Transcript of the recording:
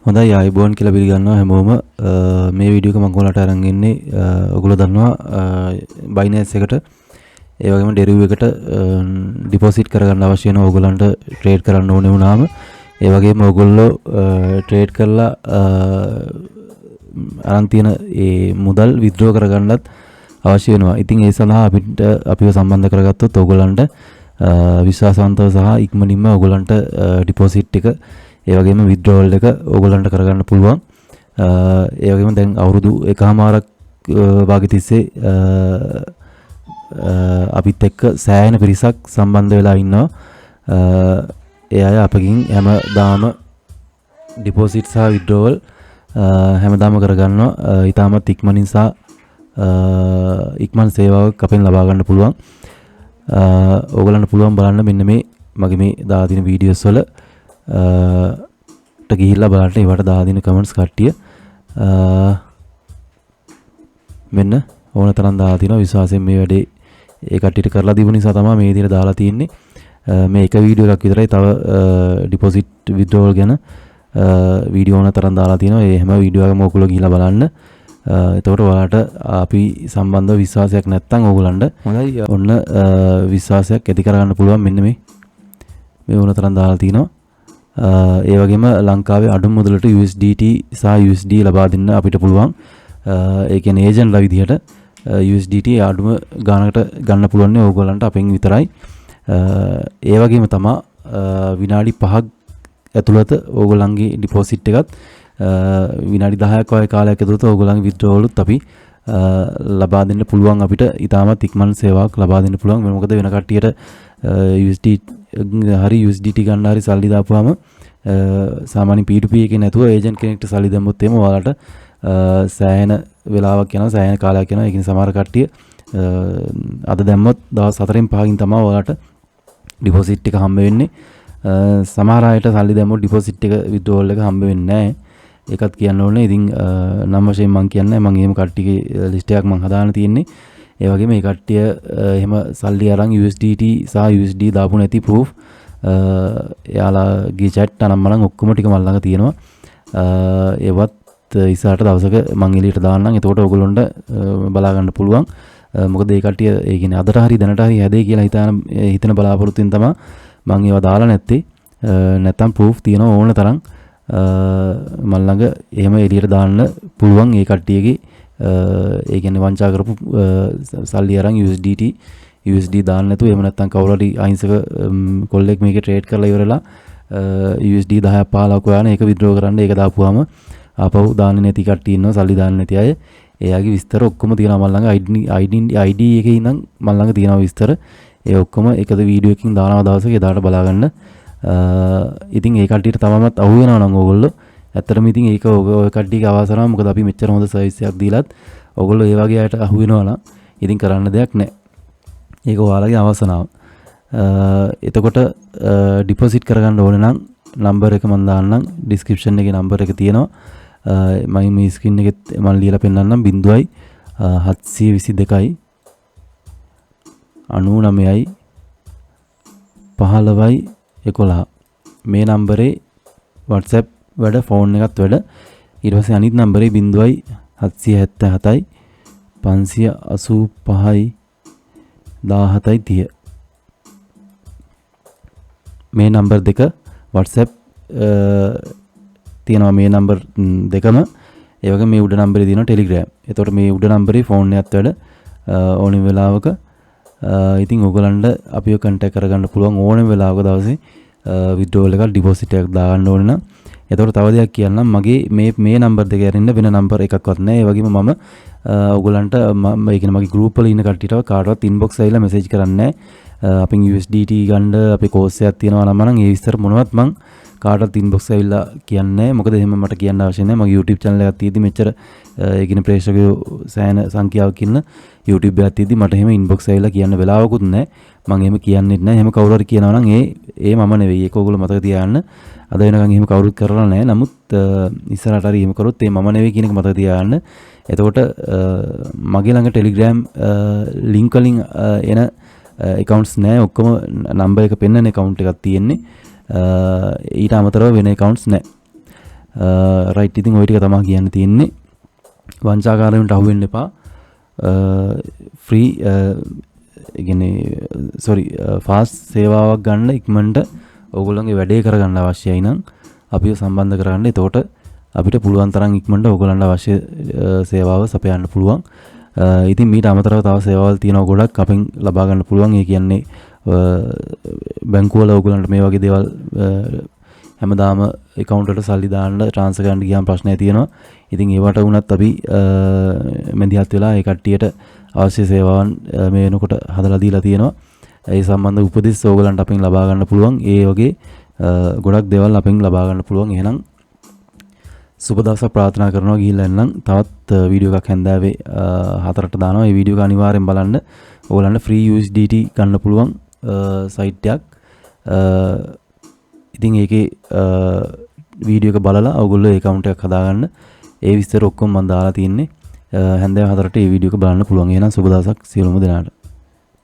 හොඳයි ආයිබෝන් කියලා පිළිගන්නවා හැමෝම මේ වීඩියෝ එක මම ඔයාලට අරන් ඉන්නේ ඔයගොල්ලෝ දන්නවා Binance එකට ඒ වගේම Deriv එකට ඩිපොසිට් කරගන්න අවශ්‍ය වෙන ඕගොල්ලන්ට ට්‍රේඩ් කරන්න ඕනේ වුණාම ඒ වගේම ඕගොල්ලෝ ට්‍රේඩ් කරලා අරන් තියෙන ඒ මුදල් විත්ඩ්‍රෝ කරගන්නත් අවශ්‍ය වෙනවා. ඉතින් ඒ සඳහා අපිව සම්බන්ධ කරගත්තොත් ඕගොල්ලන්ට විශ්වාසවන්තව සහ ඉක්මනින්ම ඕගොල්ලන්ට ඩිපොසිට් එක ඒ වගේම withdrawal එක ඕගොල්ලන්ට කරගන්න පුළුවන්. ඒ වගේම දැන් අවුරුදු එකමාරක් වාගේ තිස්සේ අපිත් එක්ක සෑහෙන පිරිසක් සම්බන්ධ වෙලා ඉන්නවා. ඒ අය අපකින් හැමදාම ඩිපොසිට් සහ withdrawal හැමදාම කරගන්නවා. ඊටමත් ඉක්මනින් සහ ඉක්මන් සේවාවක් අපෙන් ලබා ගන්න පුළුවන්. ඕගොල්ලන්ට පුළුවන් බලන්න මෙන්න මේ මගේ මේ දාලා තියෙන වීඩියෝස් වල ට ගිහිල්ලා බලන්න ඒවට දාලා දෙන කමෙන්ට්ස් කට්ටිය මෙන්න ඕන තරම් දාලා තිනවා. විශ්වාසයෙන් මේ වැඩේ ඒ කට්ටියට කරලා දීපු නිසා තමයි මේ විදිහට දාලා තියෙන්නේ. මේ එක වීඩියෝ එකක් විතරයි. තව ඩිපොසිට් විත්ඩ්‍රෝවල් ගැන වීඩියෝ ඕන තරම් දාලා තිනවා. ඒ හැම වීඩියෝ එකම ඔයගොල්ලෝ ගිහිල්ලා බලන්න. එතකොට ඔයාලට අපි සම්බන්ධව විශ්වාසයක් නැත්නම් ඕගොල්ලන්ට හොඳයි ඔන්න විශ්වාසයක් ඇති කරගන්න පුළුවන්. මෙන්න මේ ඕන තරම් දාලා තිනවා. ඒ වගේම ලංකාවේ අඩු මුදලට USDT සහ USD ලබා දෙන්න අපිට පුළුවන්. ඒ කියන්නේ ඒජන්ට්ලා විදිහට USDT අඩුම ගානකට ගන්න පුළුවන් ඕගොල්ලන්ට අපෙන් විතරයි. ඒ වගේම තමයි විනාඩි 5ක් ඇතුළත ඕගොල්ලන්ගේ ඩිපොසිට් එකත් විනාඩි 10ක් වගේ කාලයක් ඇතුළත ඕගොල්ලන්ගේ withdrawalුත් අපි ලබා දෙන්න පුළුවන්. අපිට ඊටමත් ඉක්මන් සේවාවක් ලබා දෙන්න පුළුවන්. මොකද වෙන කට්ටියට USD හරි USDT ගන්න හරි සල්ලි දාපුවාම සාමාන්‍ය P2P එකේ නැතුව ඒජන්ට් කෙනෙක්ට සල්ලි දැම්මොත් එහෙම ඔයාලට සෑහෙන වෙලාවක් යනවා, සෑහෙන කාලයක් යනවා. ඒ කියන්නේ සමහර කට්ටිය අද දැම්මොත් දවස් 4න් 5කින් තමයි ඔයාලට ඩිපොසිට් එක හම්බ වෙන්නේ. සමහර අයට සල්ලි දැම්මොත් ඩිපොසිට් එක withdrawal එක හම්බ වෙන්නේ නැහැ. ඒකත් කියන්න ඕනේ. ඉතින් නම් වශයෙන් මම කියන්නේ මම එහෙම කට්ටියගේ ලිස්ට් එකක් මම හදාගෙන තියෙන්නේ. ඒ වගේම මේ කට්ටිය එහෙම සල්ලි අරන් USDT සහ USD දාපු නැති proof එයාලාගේ chat අනම්මනම් ඔක්කොම ටික මල් ළඟ තියෙනවා. ඒවත් ඉස්සරහට දවසක මම එළියට දාන්නම්. එතකොට ඔයගොල්ලන්ට බලා ගන්න පුළුවන්. මොකද මේ කට්ටිය ඒ කියන්නේ අදට හරි දැනට හරි හැදේ කියලා හිතන බලාපොරොත්තුෙන් තමයි මම ඒවා දාලා නැත්තේ. නැත්තම් proof තියෙනවා ඕන තරම් මල් ළඟ එහෙම එළියට දාන්න පුළුවන්. ඒ කට්ටියගේ ඒ කියන්නේ වංචා කරපු සල්ලි අරන් USDT USD දාන්න නැතුව එහෙම නැත්නම් කවුරු හරි අහිංසක කොල්ලෙක් මේකේ ට්‍රේඩ් කරලා ඉවරලා USD 10ක් 15ක් හොයාන ඒක විත්ඩ්‍රෝ කරන්න ඒක දාපුවාම ආපහු දාන්නේ නැති කට්ටිය ඉන්නවා. සල්ලි දාන්නේ නැති අය. එයාගේ විස්තර ඔක්කොම තියෙනවා මල් ළඟ. ID එකේ ඉඳන් මල් ළඟ තියෙනවා විස්තර. ඒ ඔක්කොම එකද වීඩියෝ එකකින් දානවා දවසක එදාට බලා ගන්න. ඉතින් ඒ කට්ටියට තමමත් අහු වෙනවා නම් ඕගොල්ලෝ ඇත්තටම ඉතින් ඒක ඔය කට්ටියගේ අවසරම. මොකද අපි මෙච්චර හොඳ සර්විස් එකක් දීලත් ඔයගොල්ලෝ ඒ වගේ අයට අහු වෙනවා නම් ඉතින් කරන්න දෙයක් නැහැ. ඒක ඔයාලගේ අවසනාව. එතකොට ඩිපොසිට් කරගන්න ඕනේ නම් නම්බර් එක මම දාන්නම්. ඩිස්ක්‍රිප්ෂන් එකේ නම්බර් එක තියෙනවා. මම මේ ස්ක්‍රීන් එකෙත් මම ලියලා පෙන්නන්නම්. 0.722යි 99යි 15යි 11 මේ නම්බරේ WhatsApp වැඩ ෆෝන් එකත් වැඩ. ඊට පස්සේ අනිත් නම්බරේ 0.777යි 585යි 17යි 30 මේ නම්බර් දෙක WhatsApp තියෙනවා. මේ නම්බර් දෙකම ඒ වගේ මේ උඩ නම්බරේ තියෙනවා Telegram. එතකොට මේ උඩ නම්බරේ ෆෝන් එකත් වැඩ ඕනෙම වෙලාවක ඉතින් ඔයගලන්ට අපිව contact කරගන්න පුළුවන් ඕනෙම වෙලාවක දවසේ withdrawal එකක් deposit එකක් දාගන්න ඕනේ නම්. එතකොට තව දෙයක් කියන්නම්. මගේ මේ නම්බර් දෙක ඇරින්න වෙන නම්බර් එකක්වත් නැහැ. ඒ වගේම මම ඔයගලන්ට ඒ කියන්නේ මගේ group වල ඉන්න කට්ටියට කාටවත් inbox ඇවිල්ලා message කරන්නේ නැහැ. අපින් USDT ගන්න අපේ course එකක් තියෙනවා නම් මම ඒ විස්තර මොනවත් මං කාටවත් inbox ඇවිල්ලා කියන්නේ නැහැ. මොකද එහෙම මට කියන්න අවශ්‍ය නැහැ. මගේ YouTube channel එකක් තියෙදි මෙච්චර ඒ කියන්නේ ප්‍රේක්ෂකයෝ සෑහෙන සංඛ්‍යාවක් ඉන්න YouTube එකක් තියෙදි මට එහෙම inbox ඇවිල්ලා කියන්න වෙලාවකුත් නැහැ. මම එහෙම කියන්නෙත් නැහැ. එහෙම කවුරු හරි කියනවා නම් ඒ මම නෙවෙයි. ඒක ඔයගොල්ලෝ මතක තියාගන්න. අද වෙනකන් එහෙම කවුරුත් කරලා නැහැ. නමුත් ඉස්සරහට හරි එහෙම කරොත් ඒ මම නෙවෙයි කියන එක මතක තියාගන්න. එතකොට මගේ ළඟ Telegram link වලින් එන accounts නැහැ. ඔක්කොම නම්බර් එක පෙන්නන account එකක් තියෙන්නේ. ඊට අමතරව වෙන accounts නැහැ. රයිට්. ඉතින් ওই ටික තමයි කියන්න තියෙන්නේ. වංචාකාරයන්ට අහු වෙන්න එපා. ෆ්‍රී ෆාස්ට් සේවාවක් ගන්න ඉක්මනට ඕගොල්ලන්ගේ වැඩේ කරගන්න අවශ්‍යයි නම් අපිව සම්බන්ධ කරගන්න. එතකොට අපිට පුළුවන් තරම් ඉක්මනට ඕගොල්ලන්ට අවශ්‍ය සේවාව සපයන්න පුළුවන්. ඉතින් මීට අමතරව තව සේවාවල් තියෙනවා ගොඩක් අපෙන් ලබා ගන්න පුළුවන්. ඒ කියන්නේ බැංකුවල ඕගොල්ලන්ට මේ වගේ දේවල් හැමදාම account එකට සල්ලි දාන්න transfer කරන්න ගියාම ප්‍රශ්නයක් තියෙනවා. ඉතින් ඒවට වුණත් අපි මැදිහත් වෙලා ඒ කට්ටියට අවශ්‍ය සේවාවන් මේ වෙනකොට හදලා දීලා තියෙනවා. ඒ සම්බන්ධ උපදෙස් ඕගලන්ට අපෙන් ලබා ගන්න පුළුවන්. ඒ වගේ ගොඩක් දේවල් අපෙන් ලබා ගන්න පුළුවන්. එහෙනම් සුබ දවසක් ප්‍රාර්ථනා කරනවා. ගිහිල්ලා එන්නම්. තවත් වීඩියෝ එකක් හැන්දෑවේ 4ට දානවා. මේ වීඩියෝ එක අනිවාර්යෙන් බලන්න. ඕගලන්ට free USDT ගන්න පුළුවන් සයිට් එකක්. ඉතින් ඒකේ වීඩියෝ එක බලලා ඔයගොල්ලෝ account එකක් හදාගන්න. ඒ විස්තර ඔක්කොම මම දාලා තියෙන්නේ. හැන්දෑව 4ට මේ වීඩියෝ එක බලන්න පුළුවන්. එහෙනම් සුබ දවසක් සියලුම දෙනාට.